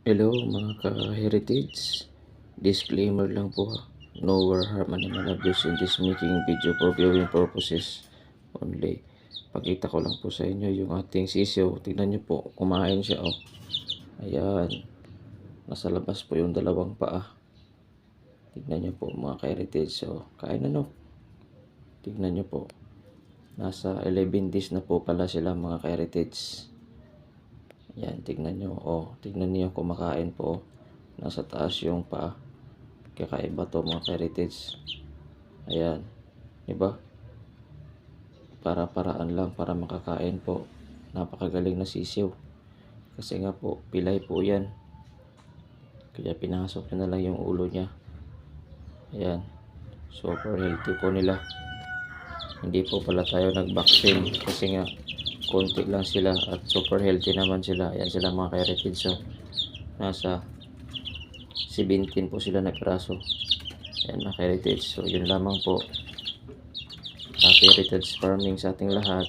Hello mga ka-heritage, disclaimer lang po ha. No harm animal abuse in this making video for viewing purposes only. Pakita ko lang po sa inyo yung ating sisiyo. Tingnan nyo po, kumain siya oh. Ayan, nasa labas po yung dalawang paa. Tingnan nyo po mga ka-heritage, so kain na no. Tingnan nyo po, nasa 11 days na po pala sila mga ka-heritage. Yan, tignan nyo. Oh, tignan niyo kumakain po. Nasa taas yung paa. Kakaiba to mga heritage. Ayan. Diba? Para-paraan lang para makakain po. Napakagaling na sisiw. Kasi nga po, pilay po yan. Kaya pinasok na lang yung ulo niya. Ayan. Super healthy po nila. Hindi po pala tayo nag-vaccine. Kasi nga, konti lang sila at super healthy naman sila. Ayan sila mga heritage. So, nasa 17 po sila na piraso. Ayan mga heritage. So, yun lamang po. Happy heritage farming sa ating lahat.